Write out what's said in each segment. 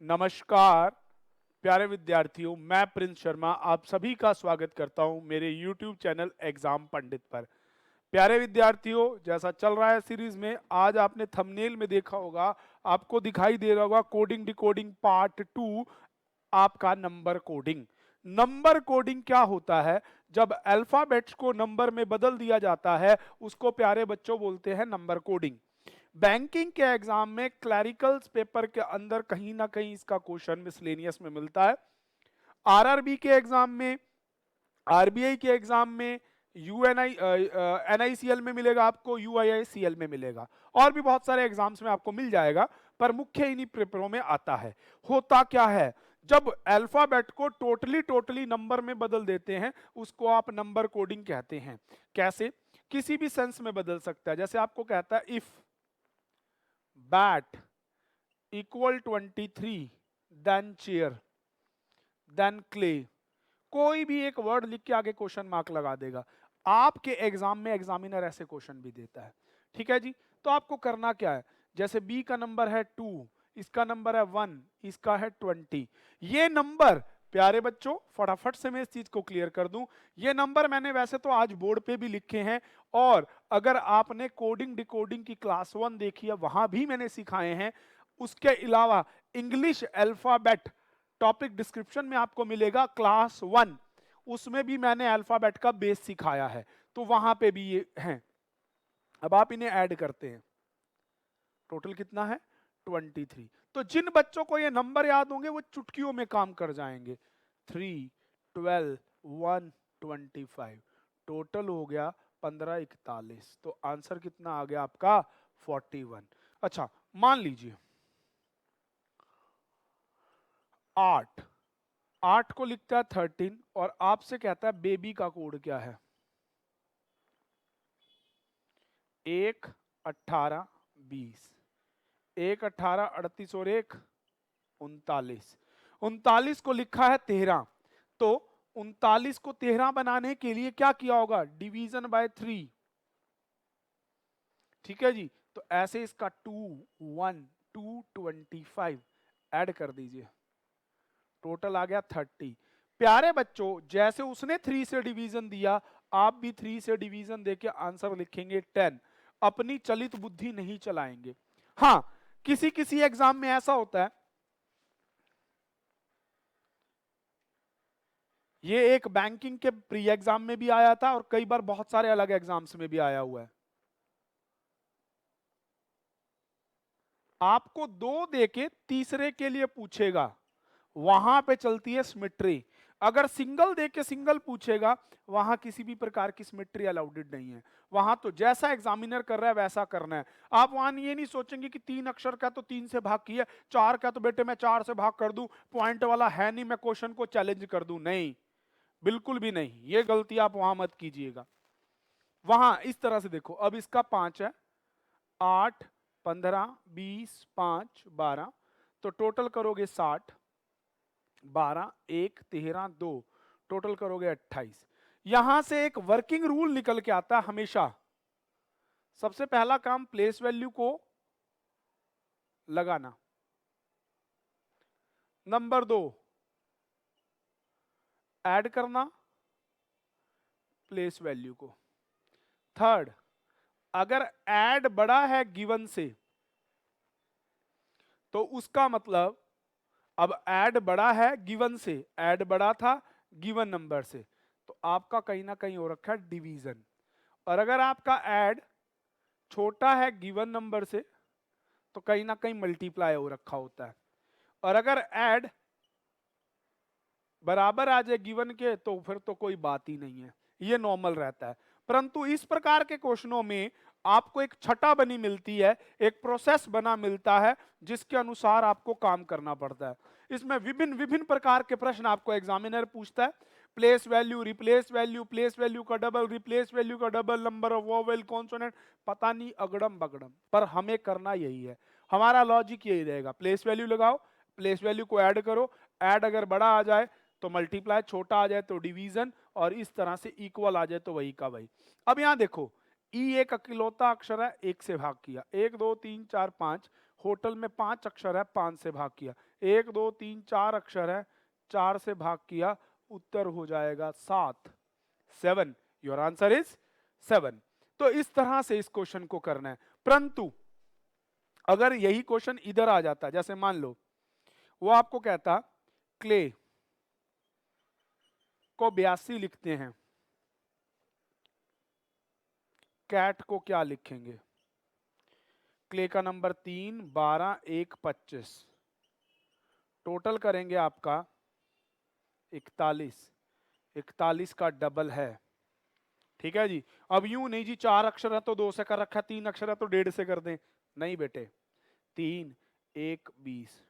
नमस्कार प्यारे विद्यार्थियों, मैं प्रिंस शर्मा आप सभी का स्वागत करता हूं मेरे YouTube चैनल एग्जाम पंडित पर। प्यारे विद्यार्थियों, जैसा चल रहा है सीरीज में, आज आपने थंबनेल में देखा होगा, आपको दिखाई दे रहा होगा कोडिंग डिकोडिंग पार्ट 2, आपका नंबर कोडिंग। नंबर कोडिंग क्या होता है? जब अल्फाबेट्स को नंबर में बदल दिया जाता है उसको प्यारे बच्चों बोलते हैं नंबर कोडिंग। बैंकिंग के एग्जाम में क्लैरिकल्स पेपर के अंदर कहीं ना कहीं इसका क्वेश्चन मिसलेनियस में मिलता है। आरआरबी के एग्जाम में, आरबीआई के एग्जाम में, यूएनआई एनआईसीएल में मिलेगा आपको, यूआईआईसीएल में मिलेगा, और भी बहुत सारे एग्जाम्स में आपको मिल जाएगा, पर मुख्य इन्हीं पेपरों में आता है। होता क्या है, जब अल्फाबेट को टोटली टोटली नंबर में बदल देते हैं उसको आप नंबर कोडिंग कहते हैं। कैसे? किसी भी सेंस में बदल सकता है। जैसे आपको कहता है if bat equal 23 then chair then clay, कोई भी एक वर्ड लिख के आगे क्वेश्चन मार्क लगा देगा। आपके एग्जाम में एग्जामिनर ऐसे क्वेश्चन भी देता है। ठीक है जी, तो आपको करना क्या है, जैसे बी का नंबर है 2, इसका नंबर है 1, इसका है 20। ये नंबर प्यारे बच्चों, फटाफट से मैं इस चीज को क्लियर कर दूं, ये नंबर मैंने वैसे तो आज बोर्ड पे भी लिखे हैं, और अगर आपने कोडिंग डिकोडिंग की क्लास 1 देखी है वहां भी मैंने सिखाए हैं। उसके अलावा इंग्लिश अल्फाबेट टॉपिक डिस्क्रिप्शन में आपको मिलेगा क्लास 1, उसमें भी मैंने अल्फाबेट का बेस सिखाया है, तो वहां पे भी ये हैं। अब आप इन्हें ऐड करते हैं, टोटल कितना है 23। तो जिन बच्चों को ये नंबर याद होंगे वो चुटकियों में काम कर जाएंगे। 3, 12, 1, 25, टोटल हो गया 15, 41। तो आंसर कितना आ गया आपका 41। अच्छा, मान लीजिए 8, 8 को लिखता है 13 और आपसे कहता है बेबी का कोड क्या है। 1, 18, 20, 1, 18, 38 और 1, 39। 39 को लिखा है 13, तो 39 को 13 बनाने के लिए क्या किया होगा, डिवीजन बाय 3। ठीक है जी, तो ऐसे इसका 2, 1, 2, 25 ऐड कर दीजिए, टोटल आ गया 30। प्यारे बच्चों, जैसे उसने 3 से डिवीजन दिया, आप भी 3 से डिवीजन देके आंसर लिखेंगे 10। अपनी चलित बुद्धि नहीं चलाएंगे। हाँ, किसी किसी एग्जाम में ऐसा होता है, ये एक बैंकिंग के प्री एग्जाम में भी आया था और कई बार बहुत सारे अलग एग्जाम्स में भी आया हुआ है। आपको 2 देके तीसरे के लिए पूछेगा, वहां पे चलती है सिमेट्री। अगर सिंगल देके सिंगल पूछेगा, वहां किसी भी प्रकार की सिमेट्री अलाउडेड नहीं है। वहां तो जैसा एग्जामिनर कर रहा है वैसा करना है। आप वहां ये नहीं सोचेंगे कि 3 अक्षर का तो 3 से भाग किया, 4 का तो बेटे मैं 4 से भाग कर दूं, पॉइंट वाला है नहीं मैं क्वेश्चन को चैलेंज कर दूं। नहीं, बिल्कुल भी नहीं, ये गलती आप वहां मत कीजिएगा। वहां इस तरह से देखो, अब इसका 5 है, 8, 15, 20, 5, 12, तो टोटल करोगे 60, 12, 1, 13, 2, टोटल करोगे 28। यहां से एक वर्किंग रूल निकल के आता है हमेशा। सबसे पहला काम प्लेस वैल्यू को लगाना, नंबर 2 ऐड करना प्लेस वैल्यू को, थर्ड अगर ऐड बड़ा है गिवन से तो उसका मतलब, अब ऐड बड़ा है गिवन से, ऐड बड़ा था गिवन नंबर से, तो आपका कहीं ना कहीं हो रखा है डिवीजन। और अगर आपका ऐड छोटा है गिवन नंबर से तो कहीं ना कहीं मल्टीप्लाई हो रखा होता है। और अगर ऐड बराबर आ जाए गिवन के तो फिर तो कोई बात ही नहीं है, ये नॉर्मल रहता है। परंतु इस प्रकार के क्वेश्चनों में आपको एक छटा बनी मिलती है, एक प्रोसेस बना मिलता है जिसके अनुसार आपको काम करना पड़ता है। इसमें विभिन्न विभिन्न प्रकार के प्रश्न आपको एग्जामिनर पूछता है। Place value, replace value, place value का डबल, रिप्लेस वैल्यू का double, number of vowel, consonant, पता नहीं अगड़म बगड़म, पर हमें करना यही है। हमारा लॉजिक यही रहेगा, प्लेस वैल्यू लगाओ, प्लेस वैल्यू को ऐड करो, ऐड अगर बड़ा आ जाए तो मल्टीप्लाई, छोटा आ जाए तो डिवीजन, और इस तरह से इक्वल आ जाए तो वही का वही। अब यहां देखो, ई एक अकेलौता अक्षर है, 1 से भाग किया, 1, 2, 3, 4, 5, होटल में 5 अक्षर है, 5 से भाग किया, 1 2 3 4 अक्षर है, 4 से भाग किया, उत्तर हो जाएगा 7, 7। Your answer is 7। तो इस तरह से इस क्वेश्चन को करना है। परंतु अगर यही क्वेश्चन इधर आ जाता, जैसे मान लो वो आपको कहता क्ले को 82 लिखते हैं, कैट को क्या लिखेंगे? क्ले का नंबर 3, 12, 1, 25, टोटल करेंगे आपका 41, 41 का डबल है। ठीक है जी। अब यूं नहीं जी, 4 अक्षर है तो 2 से कर रखा है, 3 अक्षर है तो 1.5 से कर दें, नहीं बेटे, 3, 1, 20,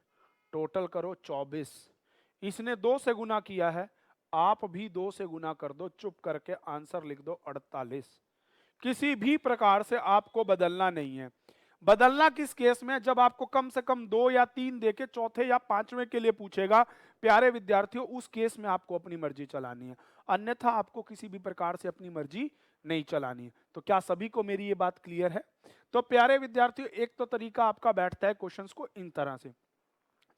टोटल करो 24। इसने 2 से गुना किया है, आप भी 2 से गुना कर दो, चुप करके आंसर लिख दो 48। किसी भी प्रकार से आपको बदलना नहीं है। बदलना किस केस में? जब आपको कम से कम 2 या 3 देके चौथे या पांचवें के लिए पूछेगा। प्यारे विद्यार्थियों, उस केस में आपको अपनी मर्जी चलानी है, अन्यथा आपको किसी भी प्रकार से अपनी मर्जी नहीं चलानी है। तो क्या सभी को मेरी ये बात क्लियर है? तो प्यारे विद्यार्थियों, एक तो तरीका आपका बैठता है क्वेश्चंस को इन तरह से।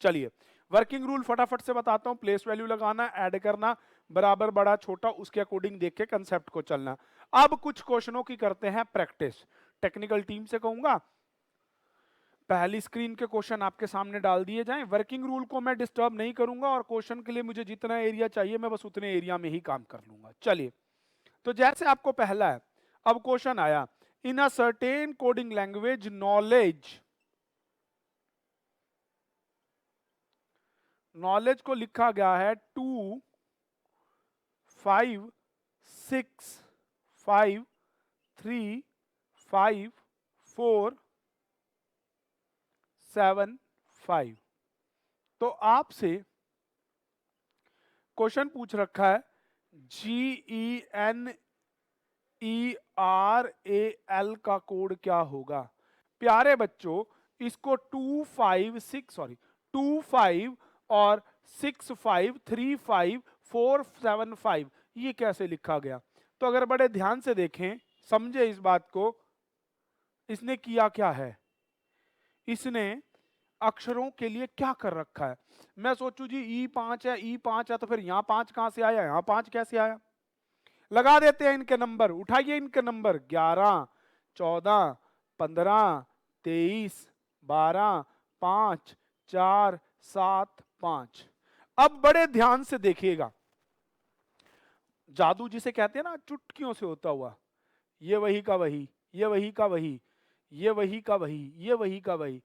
चलिए वर्किंग रूल फटाफट से बताता हूं। प्लेस वैल्यू लगाना, ऐड करना, बराबर बड़ा छोटा, उसके अकॉर्डिंग देख के कंसेप्ट को चलना। अब कुछ क्वेश्चनों की करते हैं प्रैक्टिस। टेक्निकल टीम से कहूंगा पहली स्क्रीन के क्वेश्चन आपके सामने डाल दिए जाएं। वर्किंग रूल को मैं डिस्टर्ब नहीं करूंगा और क्वेश्चन के लिए मुझे जितना एरिया चाहिए मैं बस उतने एरिया में ही काम कर लूंगा। चलिए, तो जैसे आपको पहला है, अब क्वेश्चन आया, in a certain coding language knowledge को लिखा गया है 2 5 6 5 3 5 4 7 5। तो आपसे क्वेश्चन पूछ रखा है GENERAL का कोड क्या होगा? प्यारे बच्चों, इसको 2 5 और 6 5 3 5 4 7 5 ये कैसे लिखा गया? तो अगर बड़े ध्यान से देखें, समझे इस बात को, इसने किया क्या है? इसने अक्षरों के लिए क्या कर रखा है? मैं सोचूं जी E5 है, E5 है, तो फिर यहां 5 कहां से आया, यहां 5 कैसे आया? लगा देते हैं इनके नंबर, उठाइए इनके नंबर, 11 14 15 23 12 5 4 7 5। अब बड़े ध्यान से देखिएगा, जादू जिसे कहते हैं ना, चुटकियों से होता हुआ, ये वही का वही, ये वही का वही, ये वही का वही, ये वही का वही।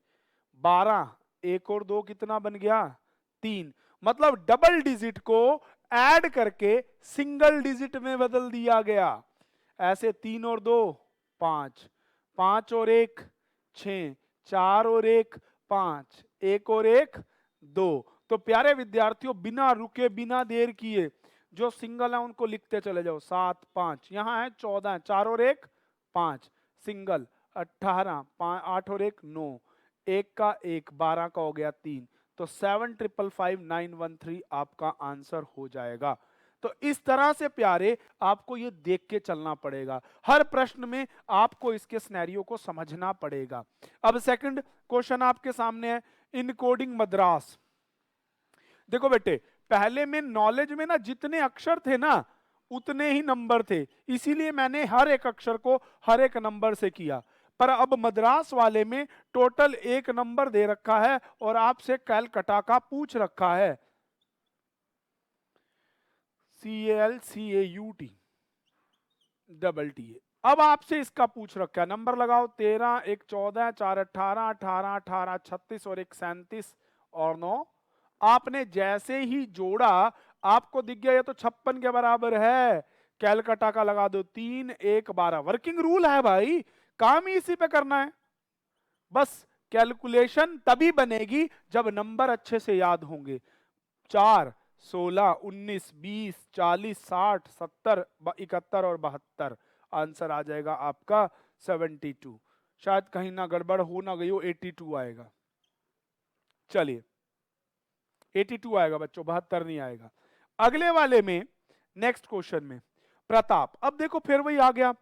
12 1 और 2 कितना बन गया? 3। मतलब डबल डिजिट को ऐड करके सिंगल डिजिट में बदल दिया गया। ऐसे 3 और 2 5, 5 और 1 6, 4 और 1 5, 1 और 1 2। तो प्यारे विद्यार्थियों, बिना रुके बिना देर किए जो सिंगल है उनको लिखते चले जाओ। 7 5, यहां है 14, 4 और 1 5, सिंगल 18, 8 और 1 9, 1 का 1, 12 का हो गया 3। तो 7555913 आपका आंसर हो जाएगा। तो इस तरह से प्यारे आपको ये देख के चलना पड़ेगा, हर प्रश्न में आपको इसके सिनेरियो को समझना पड़ेगा। अब सेकंड क्वेश्चन आपके सामने है, इनकोडिंग मद्रास। देखो बेटे, पहले में नॉलेज में ना जितने अक्षर थे ना उतने ही नंबर थे, इसीलिए मैंने हर एक अक्षर को हर एक नंबर से किया। पर अब मद्रास वाले में टोटल एक नंबर दे रखा है और आपसे कैलकटा का पूछ रखा है, CALCAUT अब आपसे इसका पूछ रखा है, नंबर लगाओ, 13 1 14 4 18 18 18 36 और 1 37 और 9। आपने जैसे ही जोड़ा आपको दिख गया ये तो 56 के बराबर है, कैलकटा का लगा दो, 3 1 12। वर्किंग रूल है भाई, काम ही इसी पे करना है। बस कैलकुलेशन तभी बनेगी जब नंबर अच्छे से याद होंगे। 4 16 19 20 40 60 70 71 और 72, आंसर आ जाएगा आपका 72। शायद कहीं ना गड़बड़ हो ना गई हो, 82 आएगा। चलिए 82 आएगा बच्चों, 72 नहीं आएगा। अगले वाले में नेक्स्ट क्वेश्चन में प्रताप, अब देखो फिर वही आ गया।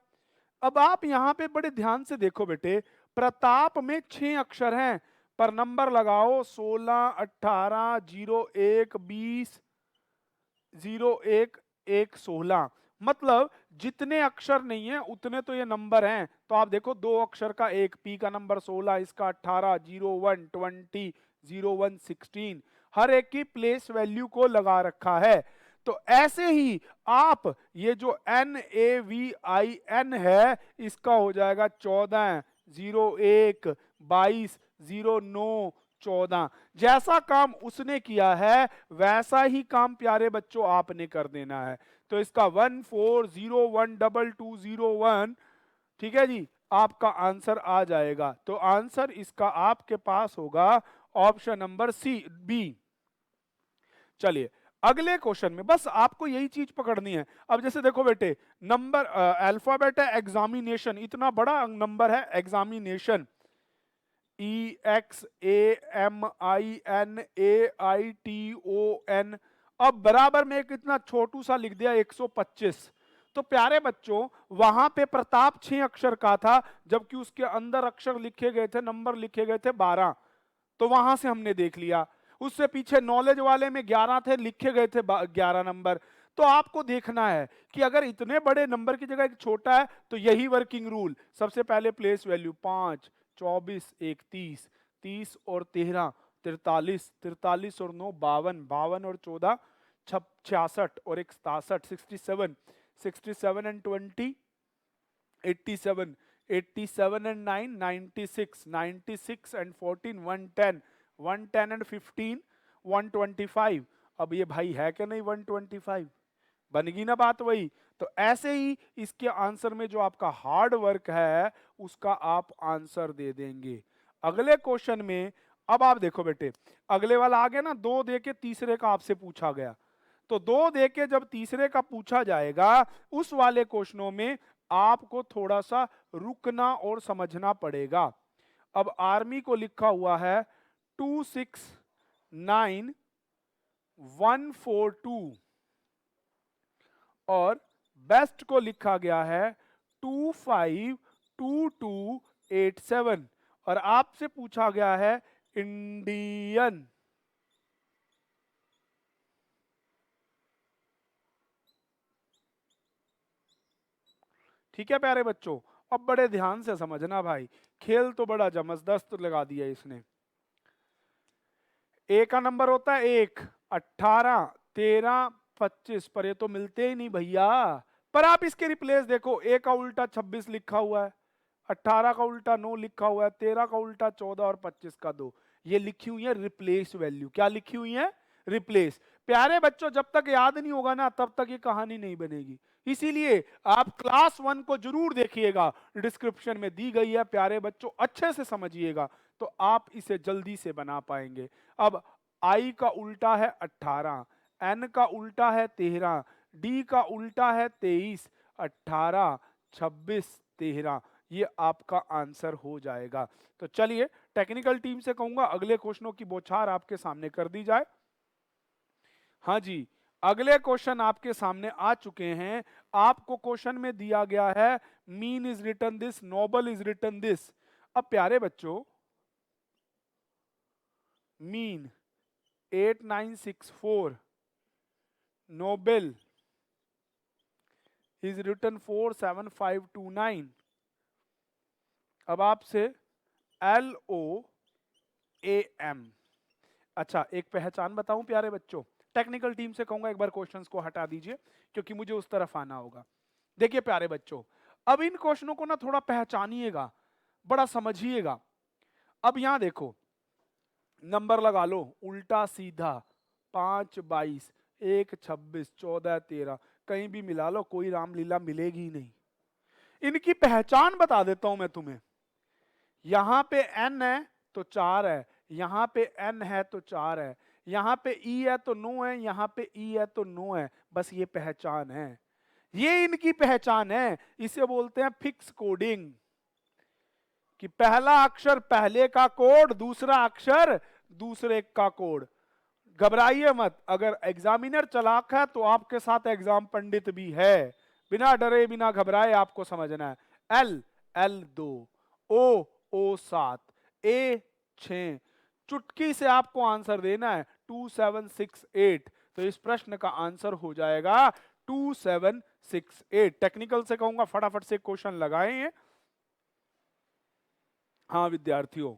अब आप यहां पे बड़े ध्यान से देखो बेटे, प्रताप में 6 अक्षर हैं, पर नंबर लगाओ 16, 18, 01, 20, 01, 1, 16। मतलब जितने अक्षर नहीं है उतने तो ये नंबर हैं। तो आप देखो दो अक्षर का एक, पी का नंबर 16, इसका 18, 01, 20, 01, 16, हर एक की प्लेस वैल्यू को लगा रखा है। तो ऐसे ही आप ये जो NAVIN है इसका हो जाएगा 14, 01, 22, 09, 14। जैसा काम उसने किया है वैसा ही काम प्यारे बच्चों आपने कर देना है। तो इसका 14012201, ठीक है जी, आपका आंसर आ जाएगा। तो आंसर इसका आपके पास होगा ऑप्शन नंबर सी, बी। चलिए अगले क्वेश्चन में बस आपको यही चीज पकड़नी है। अब जैसे देखो बेटे, नंबर अल्फाबेट है एग्जामिनेशन, इतना बड़ा नंबर है एग्जामिनेशन, EXAMINAITON। अब बराबर में एक इतना छोटू सा लिख दिया 125। तो प्यारे बच्चों वहां पे प्रताप 6 अक्षर का था, जबकि उसके अंदर अक्षर लिखे गए थे, नंबर लिखे गए थे 12। तो वहां से हमने देख लिया। उससे पीछे नॉलेज वाले में 11 थे, लिखे गए थे 11 नंबर। तो आपको देखना है कि अगर इतने बड़े नंबर की जगह एक छोटा है तो यही वर्किंग रूल। सबसे पहले प्लेस वैल्यू 5, 24, 1, 30, 30 और 13, 43, 43 और 9, 52, 52 और 14, 66 और 1, 67, 67, 67 एंड 20, 87, 87 and 9, 96, 96 and 14, 110, 110 and 15, 125। अब ये भाई है क्या नहीं 125? बनेगी ना बात वही। तो ऐसे ही इसके आंसर में जो आपका हार्ड वर्क है उसका आप आंसर दे देंगे। अगले क्वेश्चन में अब आप देखो बेटे, अगले वाला आ गया ना, 2 दे के तीसरे का आपसे पूछा गया। तो 2 दे के जब तीसरे का पूछा जाएगा उस वाले क्वेश्चनों में आपको थोड़ा सा रुकना और समझना पड़ेगा। अब आर्मी को लिखा हुआ है 269142 और बेस्ट को लिखा गया है 252287 और आपसे पूछा गया है इंडियन। ठीक है प्यारे बच्चों, अब बड़े ध्यान से समझना भाई, खेल तो बड़ा जबरदस्त लगा दिया इसने। ए का नंबर होता है 1, 18, 13, 25, पर ये तो मिलते ही नहीं भैया। पर आप इसके रिप्लेस देखो, ए का उल्टा 26 लिखा हुआ है, 18 का उल्टा 9 लिखा हुआ है, 13 का उल्टा 14 और 25 का 2। ये लिखी हुई है रिप्लेस वैल्यू। क्या लिखी हुई है? रिप्लेस। प्यारे बच्चों जब तक याद नहीं होगा ना तब तक ये कहानी नहीं बनेगी। इसीलिए आप क्लास 1 को जरूर देखिएगा, डिस्क्रिप्शन में दी गई है प्यारे बच्चों, अच्छे से समझिएगा तो आप इसे जल्दी से बना पाएंगे। अब आई का उल्टा है 18, एन का उल्टा है 13, डी का उल्टा है 23, 18, 26, 13, ये आपका आंसर हो जाएगा। तो चलिए टेक्निकल टीम से कहूंगा अगले क्वेश्चनों की बौछार आपके सामने कर दी जाए। हाँ जी, अगले क्वेश्चन आपके सामने आ चुके हैं। आपको क्वेश्चन में दिया गया है mean is written this, noble is written this. अब प्यारे बच्चों मीन 8964, नोबेल इज रिटन 47529। अब आपसे LOAM। अच्छा एक पहचान बताऊं प्यारे बच्चों, टेक्निकल टीम से कहूंगा एक बार क्वेश्चंस को हटा दीजिए क्योंकि मुझे उस तरफ आना होगा। देखिए प्यारे बच्चों, अब इन क्वेश्चनों को ना थोड़ा पहचानिएगा, बड़ा समझिएगा। अब यहां देखो, नंबर लगा लो उल्टा सीधा, 5, 22, 1, 26, 14, 13, कहीं भी मिला लो, कोई रामलीला मिलेगी ही नहीं। इनकी पहचान बता देता हूं मैं तुम्हें। यहां पे n है तो 4 है, यहां पे n है तो 4 है, यहां पे e है तो 9 है, यहां पे e है तो 9 है। बस ये पहचान है, ये इनकी पहचान है। इसे बोलते हैं फिक्स कोडिंग, कि पहला अक्षर पहले का कोड, दूसरा अक्षर दूसरे का कोड। घबराइए मत, अगर एग्जामिनर चालाक है तो आपके साथ एग्जाम पंडित भी है। बिना डरे बिना घबराए आपको समझना है। L 2, O 7, A 6, चुटकी से आपको आंसर देना है 2768। तो इस प्रश्न का आंसर हो जाएगा 2768। टेक्निकल से कहूंगा फटाफट से क्वेश्चन लगाएं। हाँ विद्यार्थियों,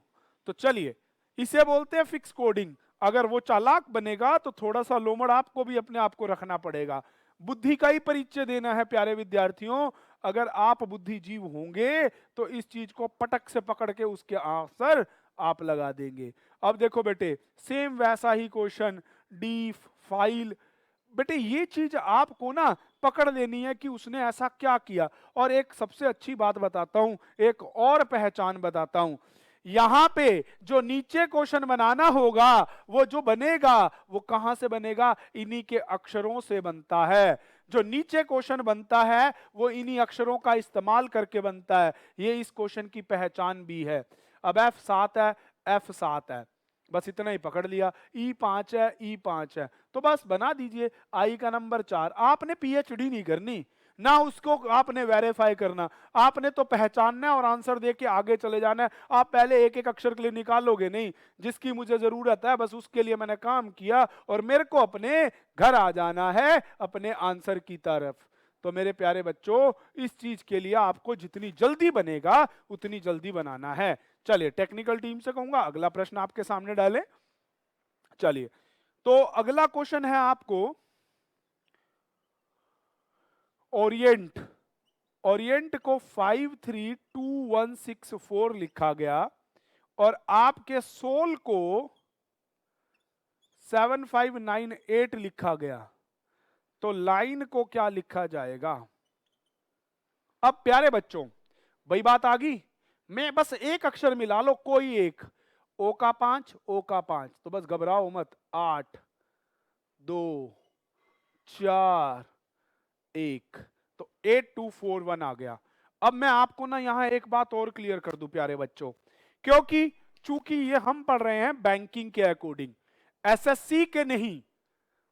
तो चलिए इसे बोलते हैं फिक्स कोडिंग। अगर वो चालाक बनेगा तो थोड़ा सा लोमड़ आपको भी अपने आप को रखना पड़ेगा। बुद्धि का ही परिचय देना है प्यारे विद्यार्थियों। अगर आप बुद्धिजीव होंगे तो इस चीज को पटक से पकड़ के उसके आंसर आप लगा देंगे। अब देखो बेटे, सेम वैसा ही क्वेश्चन, डी फाइल। बेटे ये चीज आपको ना पकड़ लेनी है कि उसने ऐसा क्या किया। और एक सबसे अच्छी बात बताता हूं, एक और पहचान बताता हूं। यहां पे जो नीचे क्वेश्चन बनाना होगा वो जो बनेगा वो कहां से बनेगा, इन्हीं के अक्षरों से बनता है। जो नीचे क्वेश्चन बनता है वो इन्हीं अक्षरों का इस्तेमाल करके बनता है। ये इस क्वेश्चन की पहचान भी है। अब F7 है, F7 है, बस इतना ही पकड़ लिया। E5 है, E5 है, तो बस बना दीजिए I का नंबर 4। आपने PhD नहीं करनी, ना उसको आपने वेरीफाई करना, आपने तो पहचानना है और आंसर दे के आगे चले जाना है। आप पहले एक एक अक्षर के लिए निकालोगे नहीं, जिसकी मुझे जरूरत है बस उसके लिए मैंने काम किया और मेरे को अपने घर आ जाना है अपने आंसर की तरफ। तो मेरे प्यारे बच्चों, इस चीज के लिए आपको जितनी जल्दी बनेगा उतनी जल्दी बनाना है। चलिए टेक्निकल टीम से कहूंगा अगला प्रश्न आपके सामने डालें। चलिए, तो अगला क्वेश्चन है आपको ओरिएंट। ओरिएंट को 532164 लिखा गया और आपके सोल को 7598 लिखा गया। तो लाइन को क्या लिखा जाएगा? अब प्यारे बच्चों, वही बात आ गई, मैं बस एक अक्षर मिला लो, कोई एक, ओ का 5, ओ का 5, तो बस घबराओ मत। 8 2 4 1, तो 8241 आ गया। अब मैं आपको ना यहां एक बात और क्लियर कर दूं प्यारे बच्चों, क्योंकि चूंकि ये हम पढ़ रहे हैं बैंकिंग के अकॉर्डिंग, एसएससी के नहीं।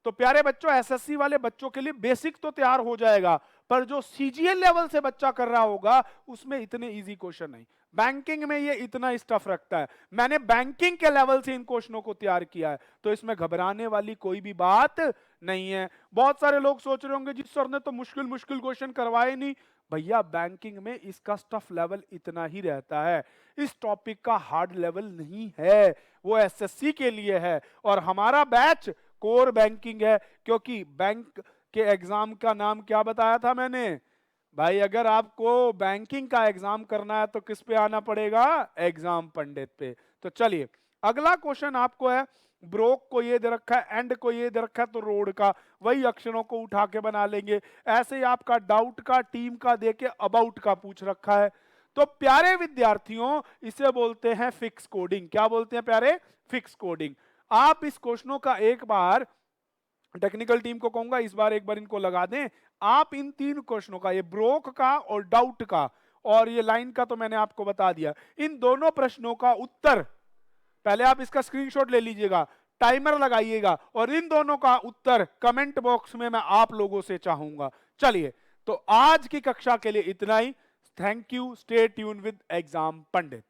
तो प्यारे बच्चों, एसएससी वाले बच्चों के लिए बेसिक तो तैयार हो जाएगा, पर जो सीजीएल लेवल से बच्चा कर रहा होगा उसमें इतने इजी क्वेश्चन नहीं। बैंकिंग में ये इतना स्टफ रखता है। मैंने बैंकिंग के लेवल से इन क्वेश्चनों को तैयार किया है, तो इसमें घबराने वाली कोई भी बात नहीं है। बहुत सारे लोग सोच रहे होंगे जिस सर ने तो मुश्किल मुश्किल क्वेश्चन करवाए नहीं। भैया बैंकिंग में इसका स्टफ लेवल इतना ही रहता है, इस टॉपिक का हार्ड लेवल नहीं है, वो एसएससी के लिए है। और हमारा बैच कोर बैंकिंग है, क्योंकि बैंक के एग्जाम का नाम क्या बताया था मैंने भाई? अगर आपको बैंकिंग का एग्जाम करना है तो किस पे आना पड़ेगा? एग्जाम पंडित पे। तो चलिए अगला क्वेश्चन आपको है, ब्रोक को ये दे रखा है, एंड को ये दे रखा है, तो रोड का वही अक्षरों को उठा के बना लेंगे। ऐसे ही आपका डाउट का, टीम का देके अबाउट का पूछ रखा है। तो प्यारे विद्यार्थियों, इसे बोलते हैं फिक्स कोडिंग। क्या बोलते हैं प्यारे? Fix coding. आप इस क्वेश्चनों का एक बार टेक्निकल टीम को कहूंगा इस बार एक बार इनको लगा दें। आप इन तीन क्वेश्चनों का, ये ब्रोक का और डाउट का और ये लाइन का तो मैंने आपको बता दिया, इन दोनों प्रश्नों का उत्तर पहले आप इसका स्क्रीनशॉट ले लीजिएगा, टाइमर लगाइएगा और इन दोनों का उत्तर कमेंट बॉक्स में मैं आप लोगों से चाहूंगा। चलिए, तो आज की कक्षा के लिए इतना ही। Thank you. Stay tuned with Exam Pandit.